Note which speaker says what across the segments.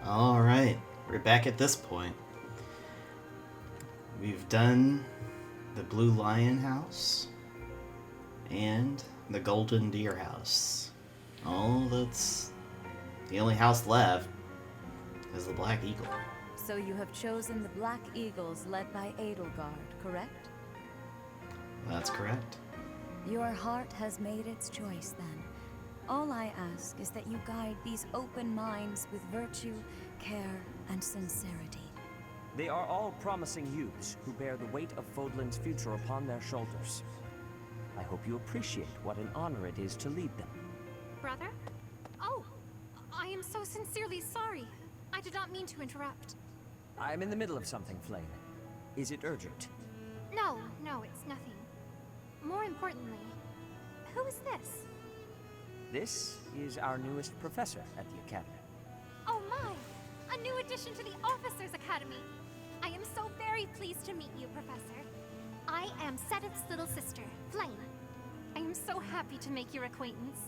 Speaker 1: Alright, we're back at this point. We've done the Blue Lion House and the Golden Deer House. That's the only house left is the Black Eagle.
Speaker 2: So you have chosen the Black Eagles led by Edelgard, correct?
Speaker 1: That's correct.
Speaker 2: Your heart has made its choice then. All I ask is that you guide these open minds with virtue, care, and sincerity.
Speaker 3: They are all promising youths who bear the weight of Fodlan's future upon their shoulders. I hope you appreciate what an honor it is to lead them.
Speaker 4: Brother? Oh, I am so sincerely sorry. I did not mean to interrupt.
Speaker 3: I'm in the middle of something, Flame. Is it urgent?
Speaker 4: No, it's nothing. More importantly, who is this?
Speaker 3: This is our newest professor at the Academy.
Speaker 4: Oh my! A new addition to the Officers' Academy! I am so very pleased to meet you, Professor. I am Sedith's little sister, Flame. I am so happy to make your acquaintance.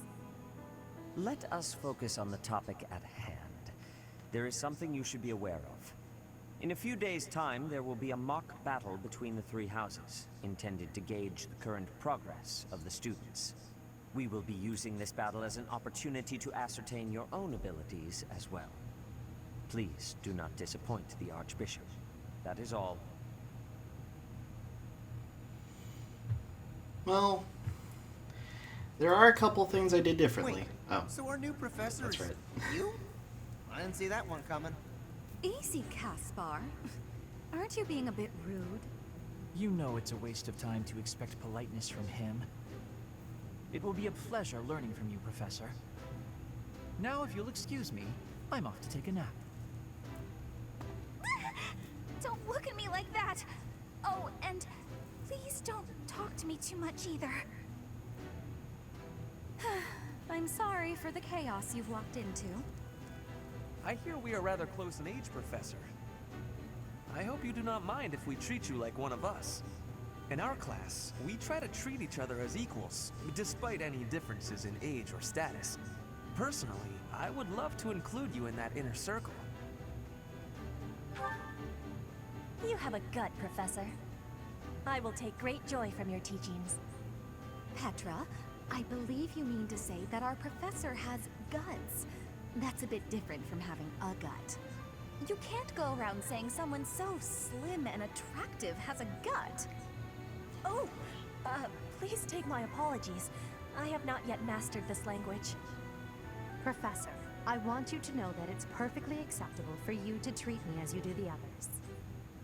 Speaker 3: Let us focus on the topic at hand. There is something you should be aware of. In a few days' time, there will be a mock battle between the three houses, intended to gauge the current progress of the students. We will be using this battle as an opportunity to ascertain your own abilities as well. Please do not disappoint the Archbishop. That is all.
Speaker 1: Well, there are a couple things I did differently.
Speaker 5: Wait, so our new professor
Speaker 1: That's
Speaker 5: is
Speaker 1: right.
Speaker 5: you? I didn't see that one coming.
Speaker 2: Easy, Caspar. Aren't you being a bit rude?
Speaker 6: You know it's a waste of time to expect politeness from him. It will be a pleasure learning from you, Professor. Now, if you'll excuse me, I'm off to take a nap.
Speaker 4: Don't look at me like that! Oh, and please don't talk to me too much either.
Speaker 2: I'm sorry for the chaos you've walked into.
Speaker 7: I hear we are rather close in age, Professor. I hope you do not mind if we treat you like one of us. In our class, we try to treat each other as equals, despite any differences in age or status. Personally, I would love to include you in that inner circle.
Speaker 8: You have a gut, Professor. I will take great joy from your teachings.
Speaker 2: Petra, I believe you mean to say that our professor has guts. That's a bit different from having a gut. You can't go around saying someone so slim and attractive has a gut.
Speaker 8: Oh, please take my apologies. I have not yet mastered this language.
Speaker 9: Professor, I want you to know that it's perfectly acceptable for you to treat me as you do the others.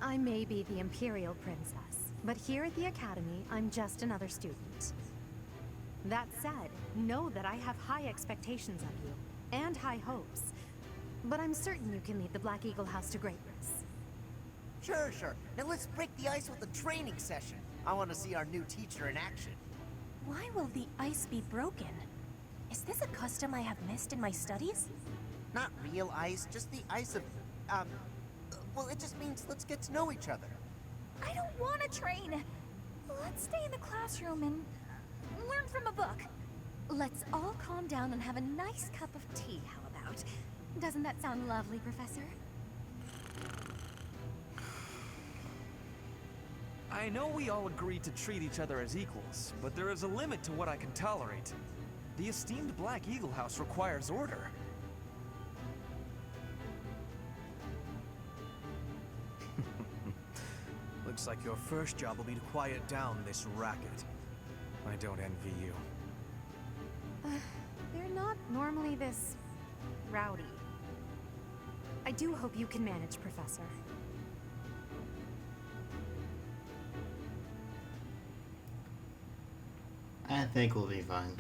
Speaker 9: I may be the Imperial Princess, but here at the Academy, I'm just another student. That said, know that I have high expectations of you, and high hopes. But I'm certain you can lead the Black Eagle House to greatness.
Speaker 5: Sure. Now let's break the ice with a training session. I want to see our new teacher in action.
Speaker 8: Why will the ice be broken? Is this a custom I have missed in my studies?
Speaker 5: Not real ice, just the ice of, well, it just means let's get to know each other.
Speaker 4: I don't want to train! Let's stay in the classroom and learn from a book.
Speaker 2: Let's all calm down and have a nice cup of tea, how about? Doesn't that sound lovely, Professor?
Speaker 7: I know we all agree to treat each other as equals, but there is a limit to what I can tolerate. The esteemed Black Eagle House requires order.
Speaker 10: Looks like your first job will be to quiet down this racket. I don't envy you.
Speaker 9: They're not normally this rowdy. I do hope you can manage, Professor.
Speaker 1: I think we'll be fine.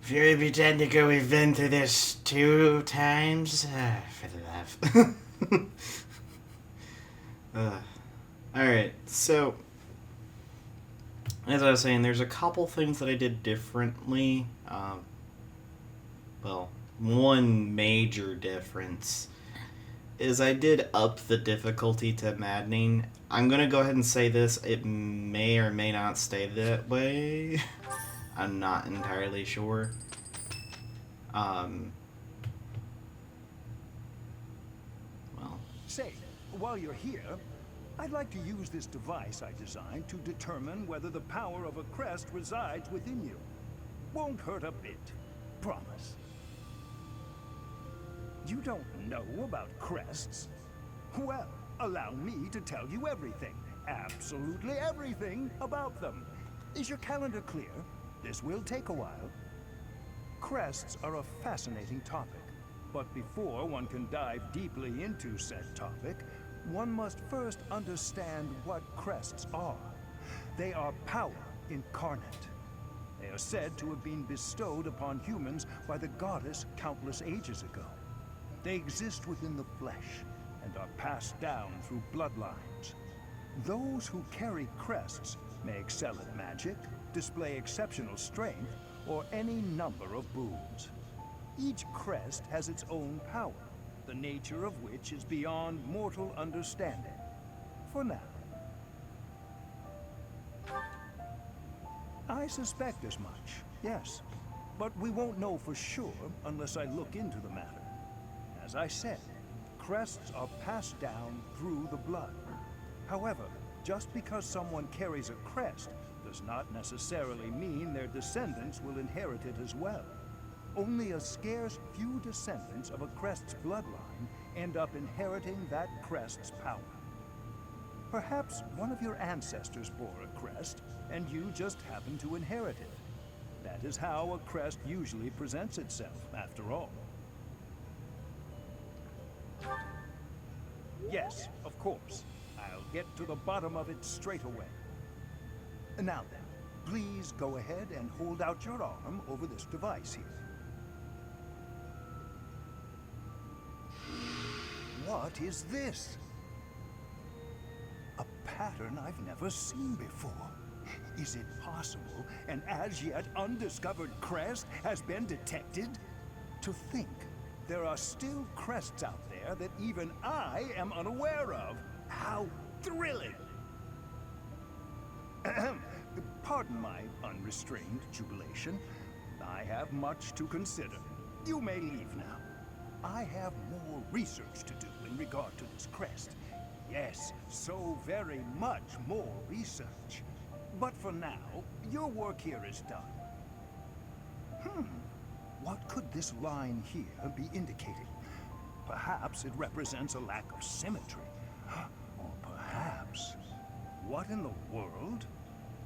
Speaker 1: If you pretend to go, we've been through this 2 times. For the laugh. Alright, so as I was saying, there's a couple things that I did differently. Well, one major difference is I did up the difficulty to maddening. I'm gonna go ahead and say this, it may or may not stay that way. I'm not entirely sure.
Speaker 11: Say, while you're here, I'd like to use this device I designed to determine whether the power of a crest resides within you. Won't hurt a bit. Promise. You don't know about crests? Well, allow me to tell you everything, absolutely everything about them. Is your calendar clear? This will take a while. Crests are a fascinating topic, but before one can dive deeply into said topic, one must first understand what crests are. They are power incarnate. They are said to have been bestowed upon humans by the goddess countless ages ago. They exist within the flesh and are passed down through bloodlines. Those who carry crests may excel at magic, display exceptional strength, or any number of boons. Each crest has its own power, the nature of which is beyond mortal understanding. For now. I suspect as much, yes. But we won't know for sure unless I look into the matter. As I said, crests are passed down through the blood. However, just because someone carries a crest does not necessarily mean their descendants will inherit it as well. Only a scarce few descendants of a crest's bloodline end up inheriting that crest's power. Perhaps one of your ancestors bore a crest, and you just happen to inherit it. That is how a crest usually presents itself, after all. Yes, of course. I'll get to the bottom of it straight away. Now then, please go ahead and hold out your arm over this device here. What is this? A pattern I've never seen before. Is it possible an as yet undiscovered crest has been detected? To think there are still crests out there that even I am unaware of. How thrilling! Pardon my unrestrained jubilation. I have much to consider. You may leave now. I have more research to do in regard to this crest. Yes, so very much more research. But for now, your work here is done. What could this line here be indicating? Perhaps it represents a lack of symmetry. Or perhaps... What in the world?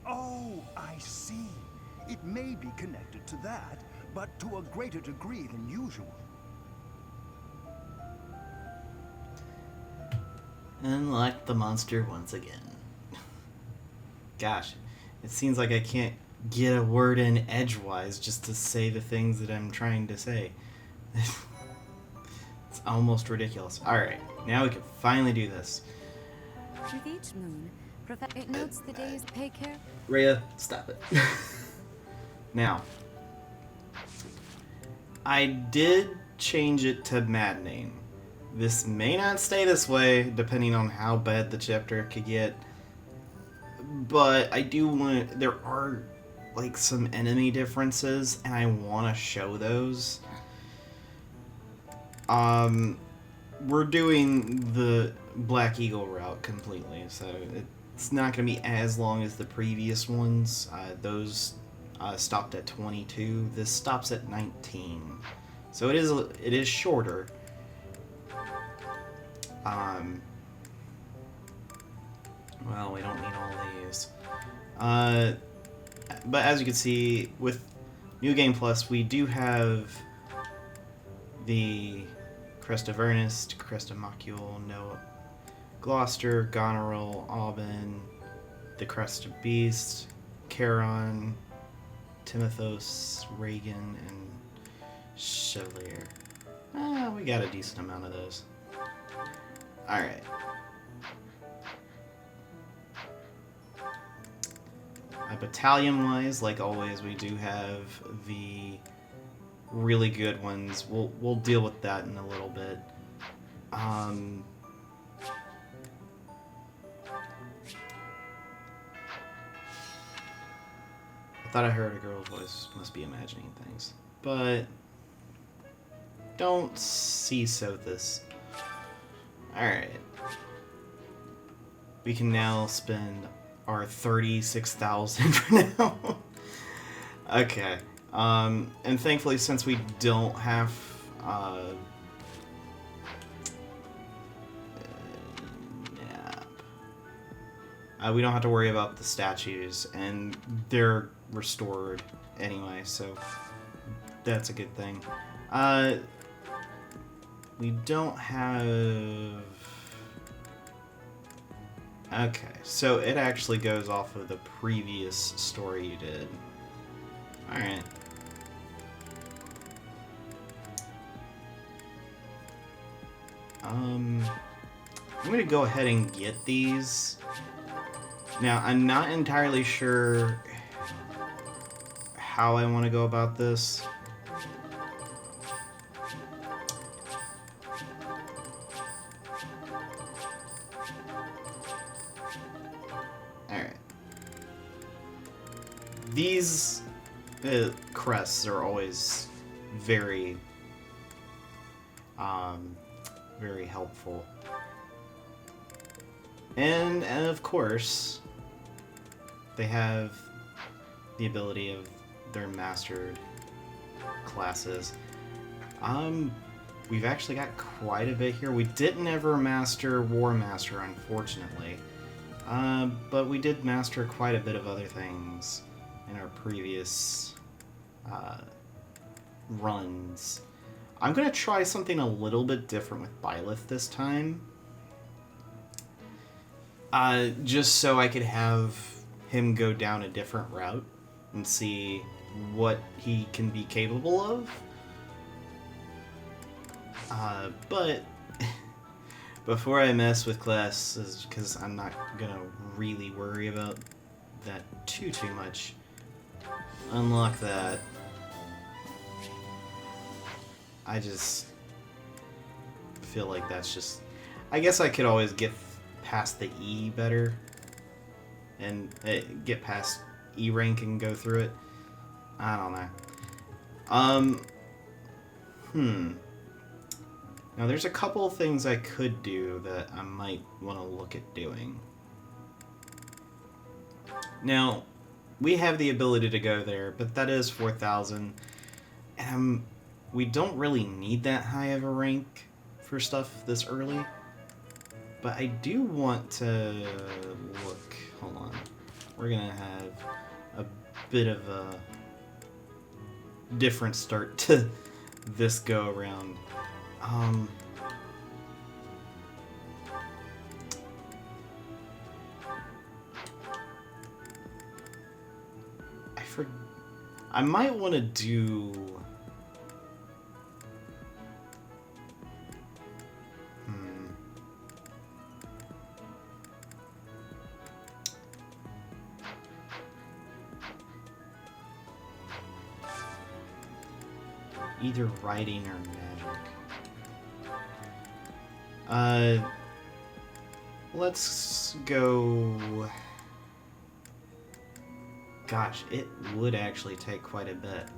Speaker 11: Oh, I see. It may be connected to that, but to a greater degree than usual.
Speaker 1: Unlock the monster once again. Gosh, it seems like I can't get a word in edgewise just to say the things that I'm trying to say. It's almost ridiculous. Alright, now we can finally do this.
Speaker 12: With each moon, it notes the day's pay care.
Speaker 1: Rhea, stop it. Now, I did change it to maddening. This may not stay this way, depending on how bad the chapter could get. But I do want... There are, like, some enemy differences, and I want to show those. We're doing the Black Eagle route completely, so it's not going to be as long as the previous ones. Those stopped at 22. This stops at 19. So it is shorter. Well, we don't need all these. But as you can see, with New Game Plus, we do have the Crest of Ernest, Crest of Macule, Noah, Gloucester, Goneril, Aubin, the Crest of Beast, Charon, Timothos, Reagan, and Chevalier. We got a decent amount of those. Alright. Battalion-wise, like always, we do have the really good ones. We'll deal with that in a little bit. I thought I heard a girl's voice. Must be imagining things. But don't see so this. Alright. We can now spend our 36,000 for now. Okay. And thankfully, since we don't have we don't have to worry about the statues, and they're restored anyway, so that's a good thing. We don't have... Okay, so it actually goes off of the previous story you did. Alright. I'm gonna go ahead and get these. Now, I'm not entirely sure how I want to go about this. Alright. These crests are always very, very helpful. And of course, they have the ability of their mastered classes. We've actually got quite a bit here. We didn't ever master War Master, unfortunately. But we did master quite a bit of other things in our previous runs. I'm going to try something a little bit different with Byleth this time. Just so I could have him go down a different route and see what he can be capable of. But before I mess with classes, because I'm not gonna really worry about that too much, unlock that. I just feel like that's just... I guess I could always get past the E better and get past E rank and go through it. I don't know. Now there's a couple of things I could do that I might want to look at doing. Now, we have the ability to go there, but that is 4,000. And we don't really need that high of a rank for stuff this early. But I do want to look... Hold on. We're going to have a bit of a different start to this go-around. I might want to do... Either writing or magic. Let's go... Gosh, it would actually take quite a bit.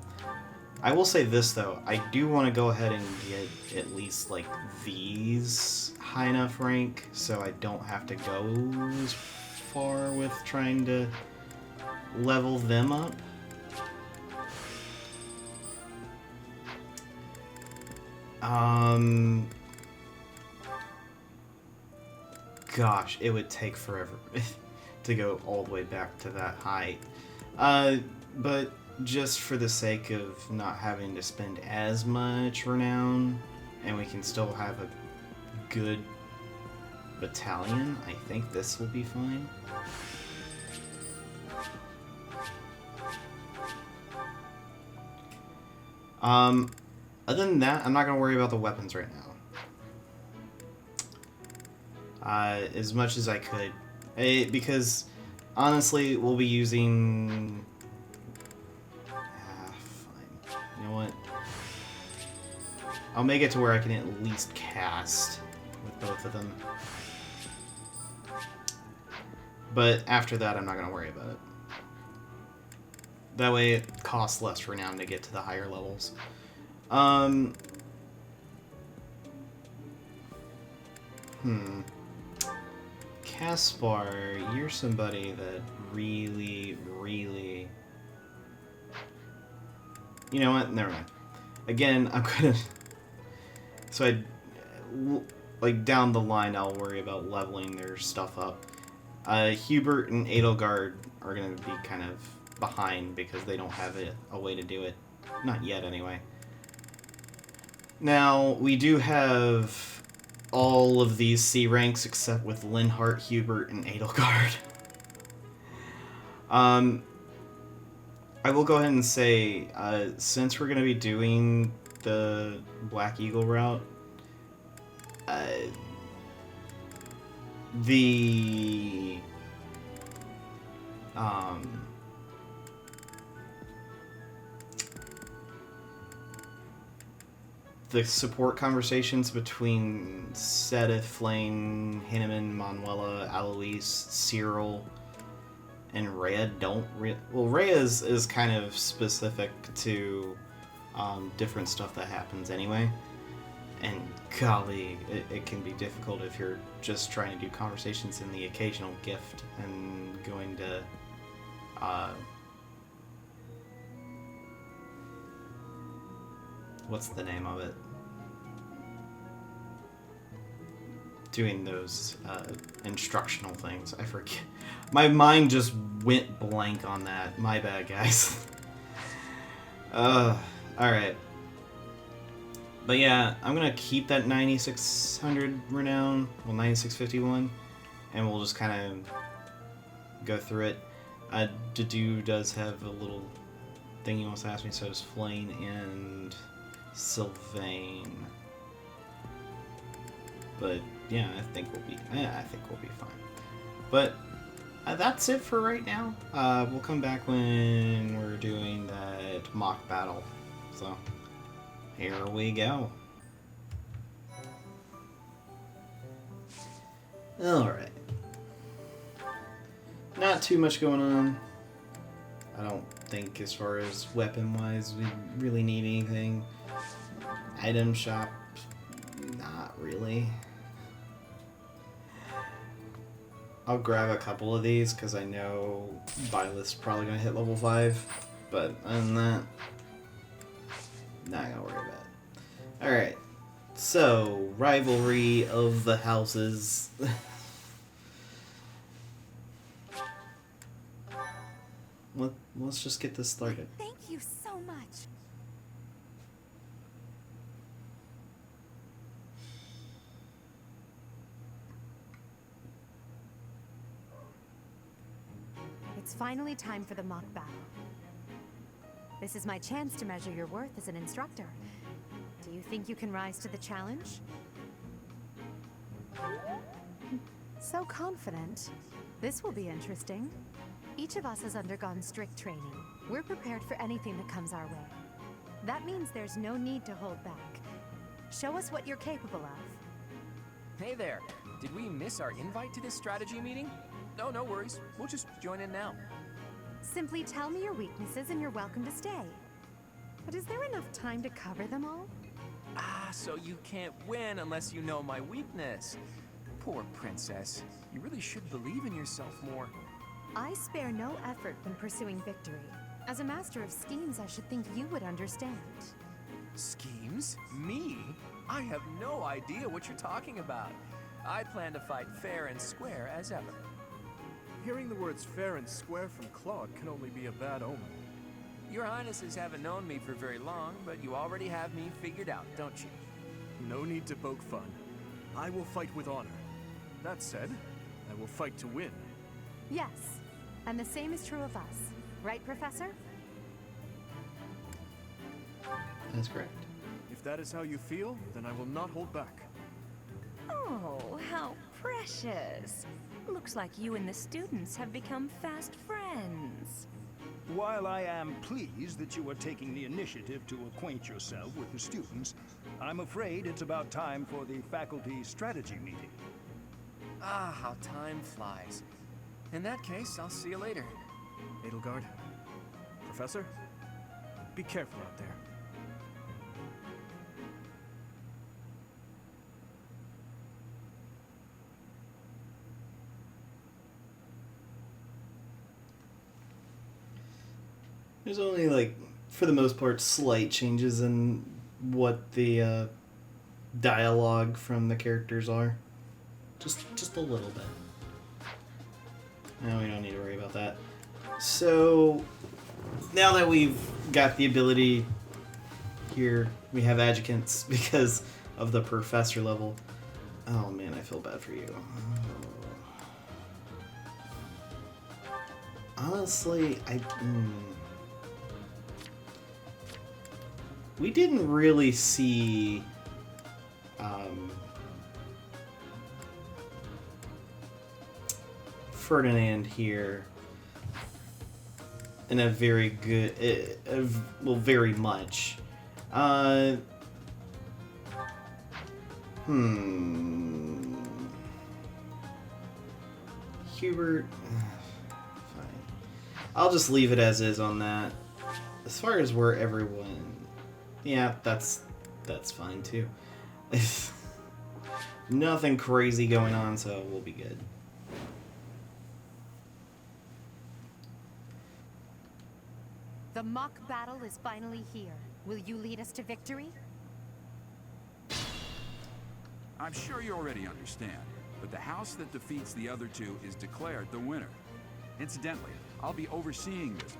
Speaker 1: I will say this, though. I do want to go ahead and get at least, like, these high enough rank so I don't have to go as far with trying to level them up. Gosh, it would take forever to go all the way back to that height. But just for the sake of not having to spend as much renown, and we can still have a good battalion, I think this will be fine. Other than that, I'm not going to worry about the weapons right now. As much as I could. Because, honestly, we'll be using... fine. You know what? I'll make it to where I can at least cast with both of them. But after that, I'm not going to worry about it. That way it costs less renown to get to the higher levels. Caspar, you're somebody that really... You know what? Never mind. Again, I'm gonna... So like, down the line, I'll worry about leveling their stuff up. Hubert and Edelgard are gonna be kind of behind because they don't have a way to do it. Not yet, anyway. Now, we do have all of these C ranks except with Linhart, Hubert, and Edelgard. I will go ahead and say, since we're going to be doing the Black Eagle route, the support conversations between Sedith, Flame, Hinneman, Manuela, Alois, Cyril, and Rhea don't well, Rhea is kind of specific to different stuff that happens anyway. And golly, it can be difficult if you're just trying to do conversations in the occasional gift and going to what's the name of it? Doing those instructional things. I forget. My mind just went blank on that. My bad, guys. Alright. But yeah, I'm gonna keep that 9600 renown, well, 9651, and we'll just kind of go through it. Dedu does have a little thing he wants to ask me, so does Flame and Sylvain. But yeah, I think we'll be fine. But that's it for right now. We'll come back when we're doing that mock battle. So here we go. Alright. Not too much going on. I don't think as far as weapon-wise we really need anything. Item shop, not really. I'll grab a couple of these because I know Byleth's probably going to hit level 5. But other than that, not going to worry about it. Alright, so Rivalry of the Houses. Let's just get this started.
Speaker 2: Thank you so much.
Speaker 9: It's finally time for the mock battle. This is my chance to measure your worth as an instructor. Do you think you can rise to the challenge? So confident. This will be interesting. Each of us has undergone strict training. We're prepared for anything that comes our way. That means there's no need to hold back. Show us what you're capable of.
Speaker 13: Hey there! Did we miss our invite to this strategy meeting? No, no worries. We'll just join in now.
Speaker 9: Simply tell me your weaknesses and you're welcome to stay. But is there enough time to cover them all?
Speaker 13: Ah, so you can't win unless you know my weakness. Poor princess. You really should believe in yourself more.
Speaker 9: I spare no effort when pursuing victory. As a master of schemes, I should think you would understand.
Speaker 13: Schemes? Me? I have no idea what you're talking about. I plan to fight fair and square as ever.
Speaker 10: Hearing the words fair and square from Claude can only be a bad omen.
Speaker 13: Your Highnesses haven't known me for very long, but you already have me figured out, don't you?
Speaker 10: No need to poke fun. I will fight with honor. That said, I will fight to win.
Speaker 9: Yes, and the same is true of us. Right, Professor?
Speaker 1: That's correct.
Speaker 10: If that is how you feel, then I will not hold back.
Speaker 8: Oh, how precious. Looks like you and the students have become fast friends.
Speaker 11: While I am pleased that you are taking the initiative to acquaint yourself with the students, I'm afraid it's about time for the faculty strategy meeting.
Speaker 13: Ah, how time flies. In that case, I'll see you later.
Speaker 10: Edelgard, Professor, be careful out there.
Speaker 1: There's only, like, for the most part, slight changes in what the dialogue from the characters are. Just a little bit. No, we don't need to worry about that. So, now that we've got the ability here, we have adjutants because of the professor level. Oh man, I feel bad for you. Honestly, we didn't really see Ferdinand here in a very good, well, very much. Hubert, fine. I'll just leave it as is on that. As far as where everyone, yeah, that's fine too. Nothing crazy going on, so we'll be good.
Speaker 9: The mock battle is finally here. Will you lead us to victory?
Speaker 14: I'm sure you already understand, but the house that defeats the other two is declared the winner. Incidentally, I'll be overseeing this.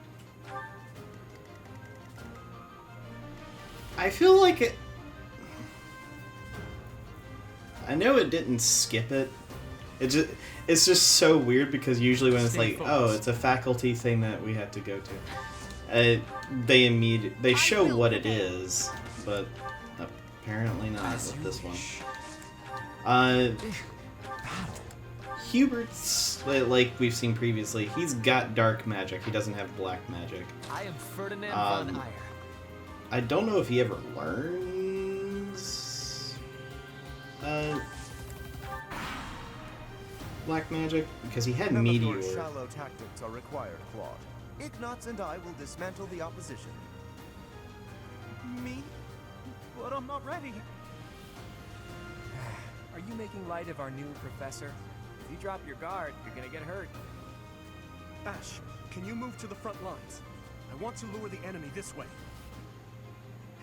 Speaker 1: I feel like it... I know it didn't skip it. It's just so weird because usually when it's like, oh, it's a faculty thing that we have to go to, they show what it is, but apparently not with this one. Hubert's, like we've seen previously, he's got dark magic. He doesn't have black magic.
Speaker 6: I am Ferdinand von Eyre.
Speaker 1: I don't know if he ever learns black magic because he had meteor.
Speaker 5: Shallow tactics are required, Claude. Ignatz and I will dismantle the opposition.
Speaker 13: Me? But I'm not ready. Are you making light of our new professor? If you drop your guard, you're gonna get hurt.
Speaker 10: Ash, can you move to the front lines? I want to lure the enemy this way.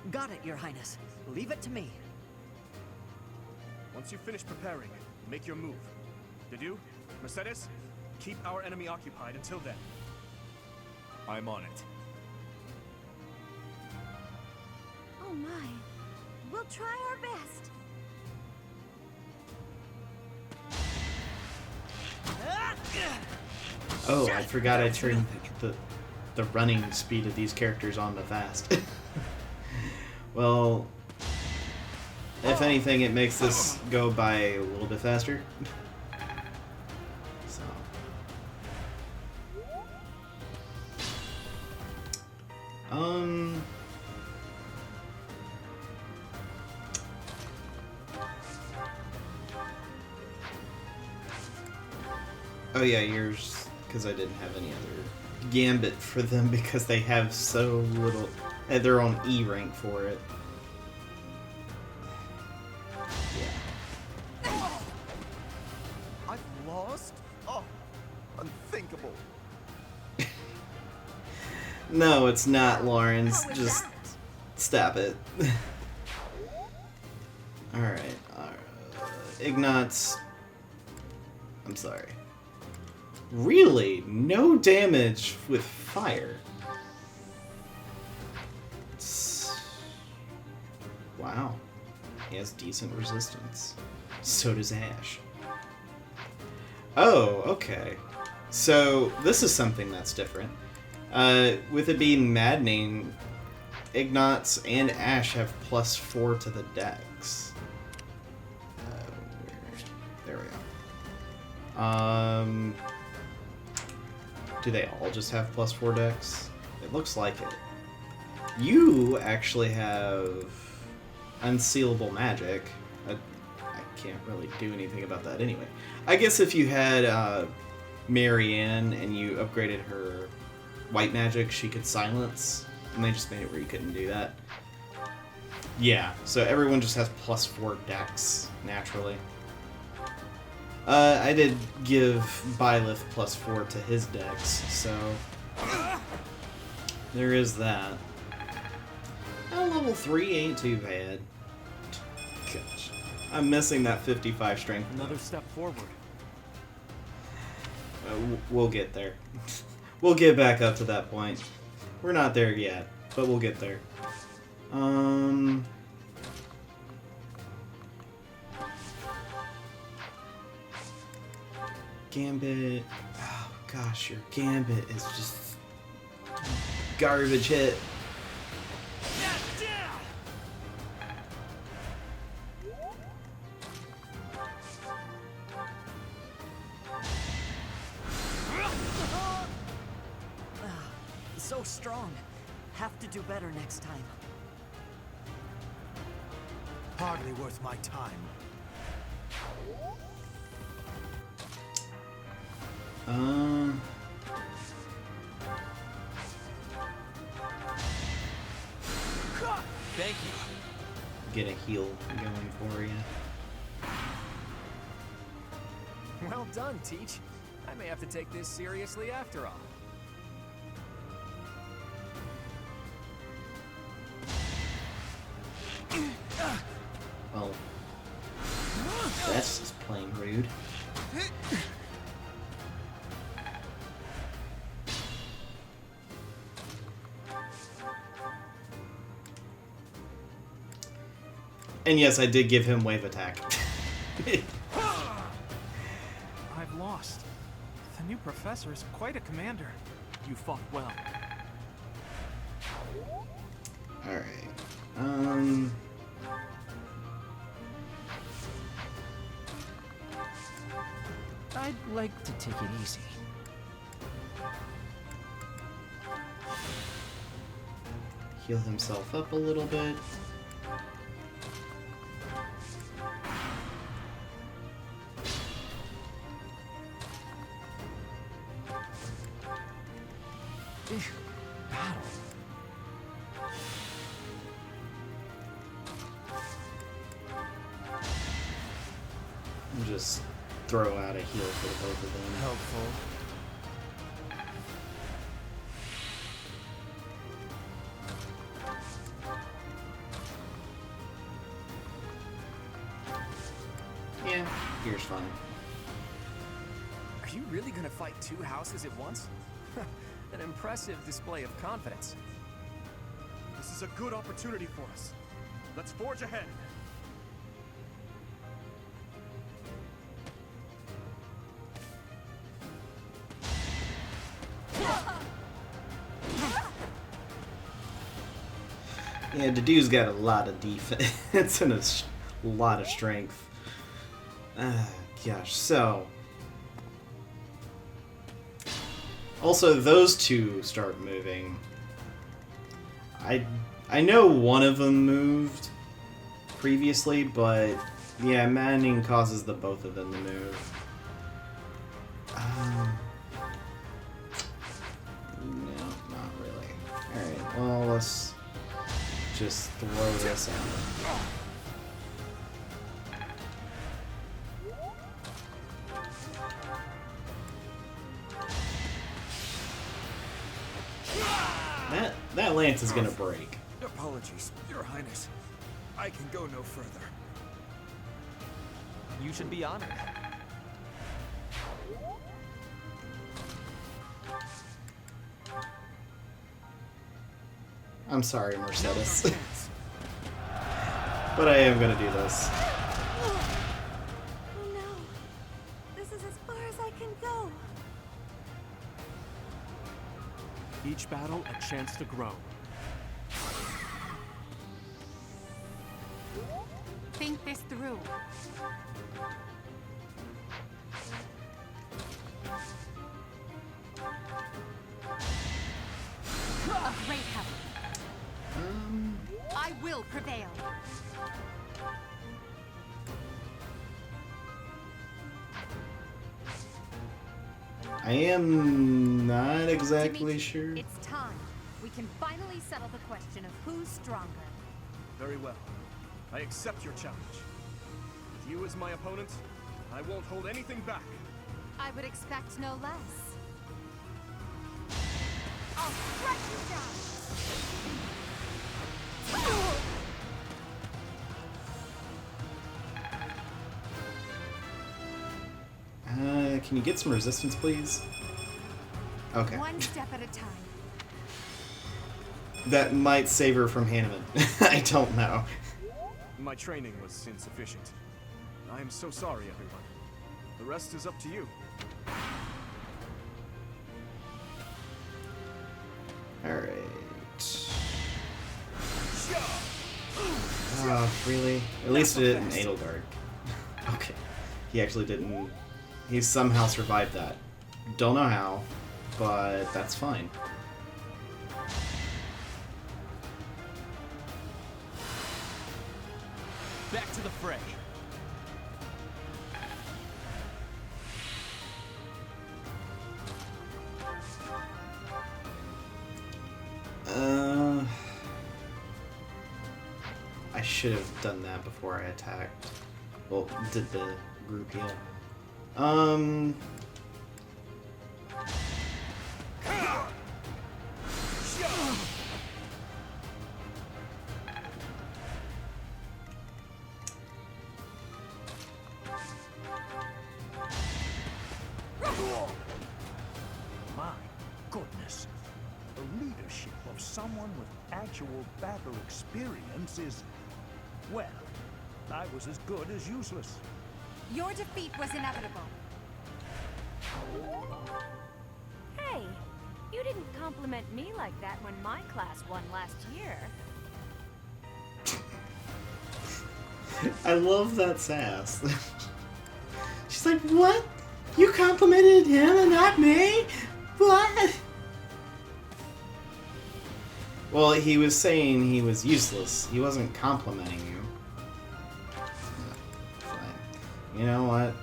Speaker 15: Got it, Your Highness. Leave it to me.
Speaker 10: Once you finish preparing, make your move. Did you? Mercedes? Keep our enemy occupied until then. I'm on it.
Speaker 2: Oh my. We'll try our best.
Speaker 1: Oh, I forgot I turned the running speed of these characters on the fast. Well, if anything, it makes this go by a little bit faster. So. Oh yeah, yours, because I didn't have any other gambit for them because they have so little. They're on E rank for it.
Speaker 5: Yeah. I've lost? Oh, unthinkable.
Speaker 1: No, it's not, Lawrence. Just stop it. Alright. Ignatz. I'm sorry. Really? No damage with fire? Wow. He has decent resistance. So does Ash. Oh, okay. So, this is something that's different. With it being maddening, Ignatz and Ash have +4 to the dex. There we go. Do they all just have +4 dex? It looks like it. You actually have unsealable magic. I can't really do anything about that anyway. I guess if you had Marianne and you upgraded her white magic, she could silence, and they just made it where you couldn't do that. Yeah, so everyone just has +4 dex naturally. I did give Byleth +4 to his dex, so There is that. Oh, level 3 ain't too bad. Gosh. I'm missing that 55 strength.
Speaker 10: Another step forward.
Speaker 1: We'll get there. We'll get back up to that point. We're not there yet, but we'll get there. Gambit. Oh gosh, your Gambit is just garbage hit.
Speaker 15: So strong. Have to do better next time.
Speaker 5: Hardly worth my time.
Speaker 13: Thank you.
Speaker 1: Get a heal going for you.
Speaker 13: Well done, Teach. I may have to take this seriously after all.
Speaker 1: Well, that's just plain rude. And yes, I did give him wave attack.
Speaker 6: I've lost. The new professor is quite a commander.
Speaker 10: You fought well.
Speaker 1: Alright.
Speaker 6: I'd like to take it easy.
Speaker 1: Heal himself up a little bit.
Speaker 6: Battle.
Speaker 1: And just throw out a heal for both of them.
Speaker 6: Helpful.
Speaker 1: Yeah, here's fine.
Speaker 13: Are you really gonna fight two houses at once? An impressive display of confidence.
Speaker 10: This is a good opportunity for us. Let's forge ahead.
Speaker 1: Yeah, the dude's got a lot of defense and a lot of strength. Gosh, so... Also, those two start moving. I know one of them moved previously, but yeah, maddening causes the both of them to move. No, not really. Alright, well, let's just throw this out. That lance is gonna break.
Speaker 13: Apologies, Your Highness. I can go no further. You should be honored.
Speaker 1: I'm sorry, Mercedes. But I am gonna do this.
Speaker 2: Oh no. This is as far as I can go.
Speaker 10: Each battle a chance to grow.
Speaker 12: Think this through. A great help. I will prevail.
Speaker 1: I am not exactly sure.
Speaker 2: It's time. We can finally settle the question of who's stronger.
Speaker 10: Very well. I accept your challenge. With you as my opponent, I won't hold anything back.
Speaker 2: I would expect no less.
Speaker 4: I'll strike you down!
Speaker 1: Can you get some resistance, please? Okay.
Speaker 2: One step at a time.
Speaker 1: That might save her from Hanneman. I don't know.
Speaker 10: My training was insufficient. I am so sorry, everyone. The rest is up to you.
Speaker 1: Alright. Oh, really? At least it didn't Edelgard. Okay. He actually didn't... He somehow survived that. Don't know how, but that's fine.
Speaker 13: Back to the fray.
Speaker 1: I should have done that before I attacked. Well, did the group heal.
Speaker 11: My goodness. The leadership of someone with actual battle experience is... well, I was as good as useless.
Speaker 2: Your defeat was inevitable.
Speaker 8: Hey, you didn't compliment me like that when my class won last year.
Speaker 1: I love that sass. She's like, what? You complimented him and not me? What? Well, he was saying he was useless. He wasn't complimenting you. Fine. You know what?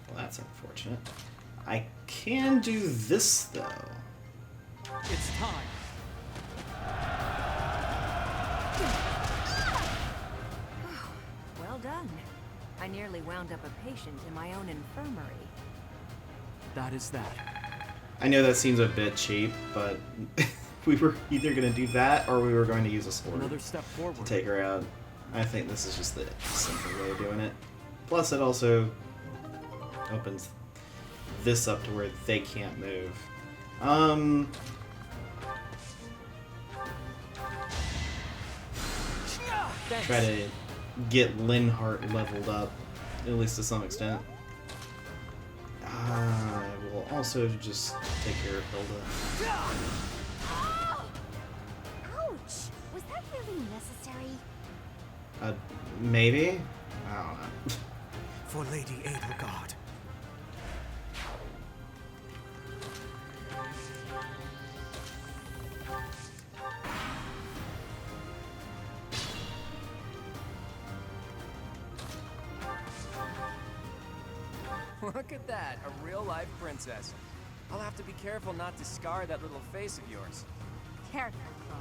Speaker 1: Well, that's unfortunate. I can do this, though.
Speaker 13: It's time.
Speaker 8: Well done. I nearly wound up a patient in my own infirmary.
Speaker 6: That is that.
Speaker 1: I know that seems a bit cheap, but we were either going to do that or we were going to use a sword
Speaker 6: Another step forward.
Speaker 1: to take her out. I think this is just the simple way of doing it. Plus, it also opens this up to where they can't move. Try to get Linhart leveled up, at least to some extent. I will also just take care of Hilda.
Speaker 4: Ouch! Was that really necessary?
Speaker 1: Maybe? I don't know.
Speaker 5: For Lady Edelgard.
Speaker 13: Look at that, a real-life princess. I'll have to be careful not to scar that little face of yours.
Speaker 9: Careful, Claw.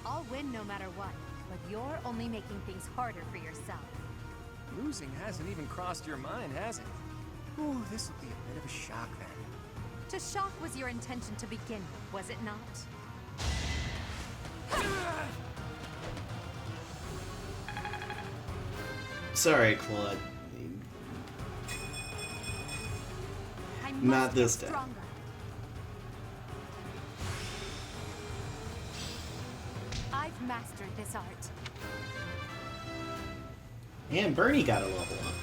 Speaker 9: I'll win no matter what, but you're only making things harder for yourself.
Speaker 13: Losing hasn't even crossed your mind, has it? Ooh, this will be a bit of a shock then.
Speaker 9: To shock was your intention to begin with, was it not?
Speaker 1: Sorry, Claude.
Speaker 9: I must
Speaker 1: Not this
Speaker 9: get
Speaker 1: time.
Speaker 9: stronger. I've mastered this art.
Speaker 1: And Bernie got a level up.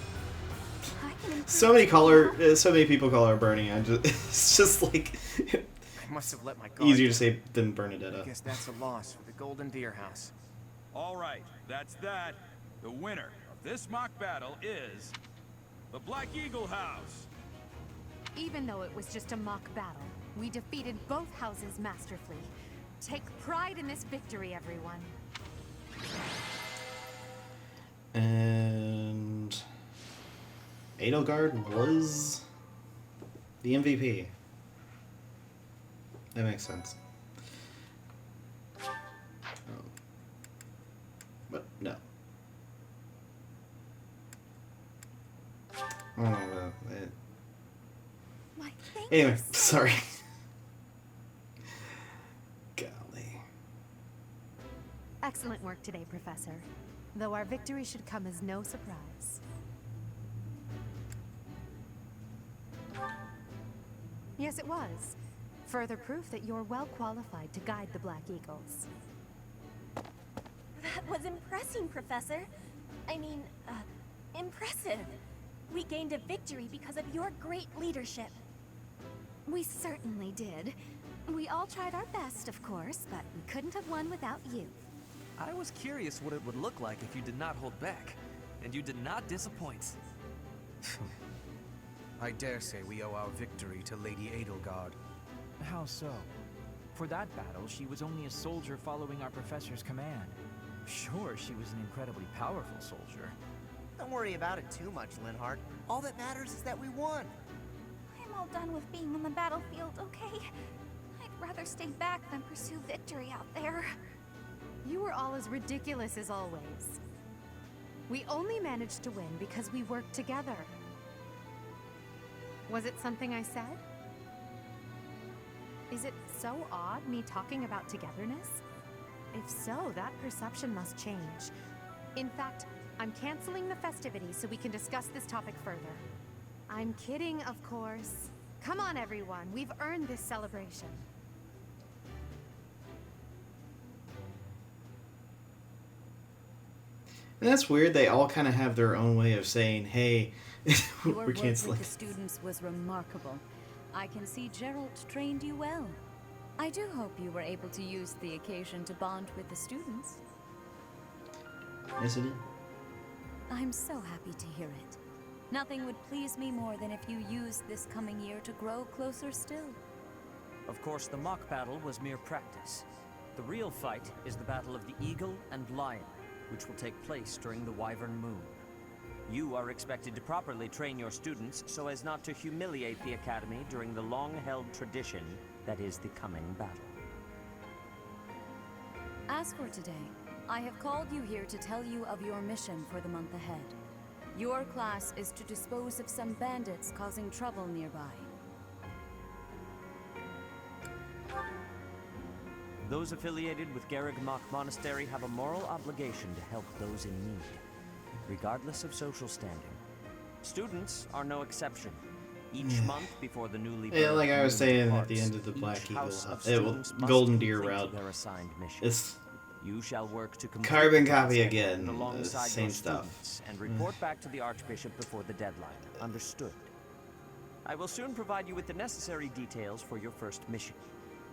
Speaker 4: I can improve
Speaker 1: So many people call her Bernie. It's just like
Speaker 13: I must have let my guard
Speaker 1: easier to
Speaker 13: down.
Speaker 1: say than Bernadetta.
Speaker 13: I guess that's a loss for the Golden Deer House.
Speaker 14: All right, that's that. The winner of this mock battle is the Black Eagle House.
Speaker 9: Even though it was just a mock battle, we defeated both houses masterfully. Take pride in this victory, everyone.
Speaker 1: And Edelgard was the MVP. That makes sense. But no. Oh, Anyway, sorry. Golly.
Speaker 9: Excellent work today, Professor. Though our victory should come as no surprise. Yes, it was. Further proof that you're well qualified to guide the Black Eagles.
Speaker 2: That was impressive, Professor. I mean, impressive. We gained a victory because of your great leadership. We certainly did. We all tried our best, of course, but we couldn't have won without you.
Speaker 7: I was curious what it would look like if you did not hold back, and you did not disappoint.
Speaker 16: I dare say we owe our victory to Lady Edelgard.
Speaker 6: How so? For that battle, she was only a soldier following our professor's command. Sure, she was an incredibly powerful soldier.
Speaker 5: Don't worry about it too much, Linhardt. All that matters is that we won.
Speaker 4: I'm all done with being on the battlefield, okay? I'd rather stay back than pursue victory out there.
Speaker 9: You were all as ridiculous as always. We only managed to win because we worked together. Was it something I said? Is it so odd, me talking about togetherness? If so, that perception must change. In fact, I'm canceling the festivities so we can discuss this topic further. I'm kidding, of course. Come on, everyone. We've earned this celebration.
Speaker 1: And that's weird. They all kind of have their own way of saying, hey, we're canceling.
Speaker 12: Your work with the students was remarkable. I can see Gerald trained you well. I do hope you were able to use the occasion to bond with the students.
Speaker 1: Yes, it did.
Speaker 12: I'm so happy to hear it. Nothing would please me more than if you used this coming year to grow closer still.
Speaker 3: Of course, the mock battle was mere practice. The real fight is the battle of the Eagle and Lion, which will take place during the Wyvern Moon. You are expected to properly train your students so as not to humiliate the Academy during the long-held tradition that is the coming battle.
Speaker 12: As for today, I have called you here to tell you of your mission for the month ahead. Your class is to dispose of some bandits causing trouble nearby.
Speaker 3: Those affiliated with Garreg-Mach Monastery have a moral obligation to help those in need, regardless of social standing. Students are no exception. Each month before the newly
Speaker 1: Yeah, like I was saying
Speaker 3: departs,
Speaker 1: at the end of the Black
Speaker 3: each
Speaker 1: Eagle,
Speaker 3: house of
Speaker 1: it will,
Speaker 3: students must
Speaker 1: Golden Deer
Speaker 3: complete
Speaker 1: route.
Speaker 3: their assigned mission.
Speaker 1: It's
Speaker 3: You shall work to complete
Speaker 1: carbon
Speaker 3: the
Speaker 1: copy
Speaker 3: task
Speaker 1: again,
Speaker 3: alongside
Speaker 1: same
Speaker 3: your
Speaker 1: stuff.
Speaker 3: students, and report back to the Archbishop before the deadline. Understood. I will soon provide you with the necessary details for your first mission.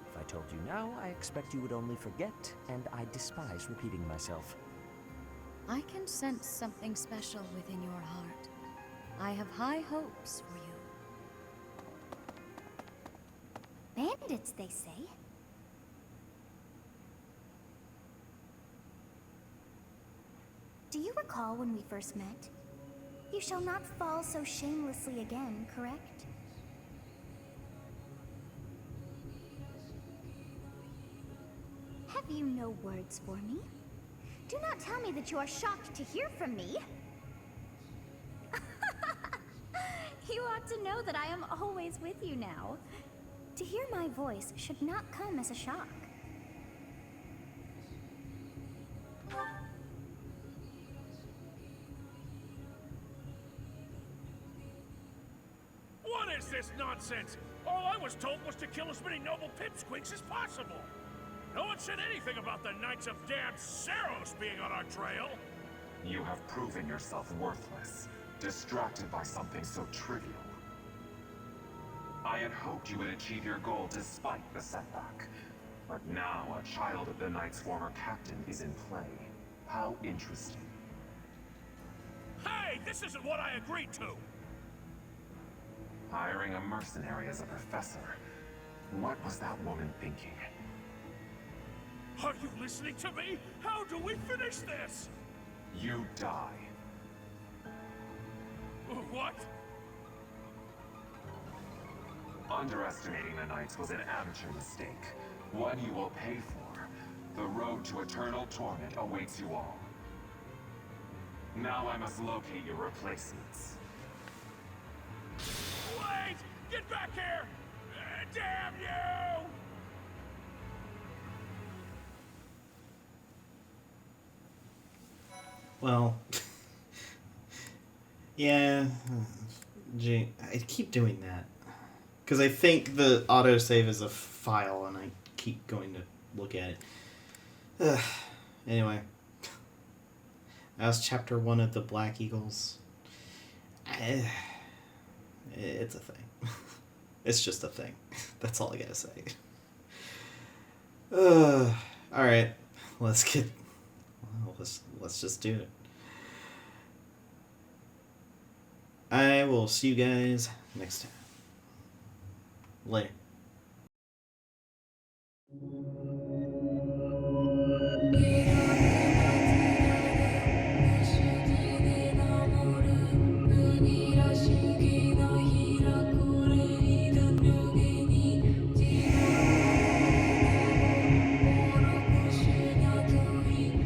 Speaker 3: If I told you now, I expect you would only forget, and I despise repeating myself.
Speaker 12: I can sense something special within your heart. I have high hopes for you.
Speaker 4: Bandits, they say. Do you recall when we first met? You shall not fall so shamelessly again, correct? Have you no words for me? Do not tell me that you are shocked to hear from me. You ought to know that I am always with you now. To hear my voice should not come as a shock.
Speaker 10: What is this nonsense? All I was told was to kill as many noble pipsqueaks as possible. No one said anything about the Knights of Damned Saros being on our trail.
Speaker 17: You have proven yourself worthless, distracted by something so trivial. I had hoped you would achieve your goal despite the setback. But now a child of the Knight's former captain is in play. How interesting.
Speaker 10: Hey, this isn't what I agreed to!
Speaker 17: Hiring a mercenary as a professor. What was that woman thinking?
Speaker 10: Are you listening to me? How do we finish this?
Speaker 17: You die.
Speaker 10: What?
Speaker 17: Underestimating the Knights was an amateur mistake. One you will pay for. The road to eternal torment awaits you all. Now I must locate your replacements.
Speaker 10: Wait! Get back here! Damn you!
Speaker 1: Well, yeah, gee, I keep doing that. Because I think the autosave is a file, and I keep going to look at it. Anyway, that was chapter 1 of the Black Eagles. It's a thing. It's just a thing. That's all I gotta say. Alright, let's just do it. I will see you guys next time. Later.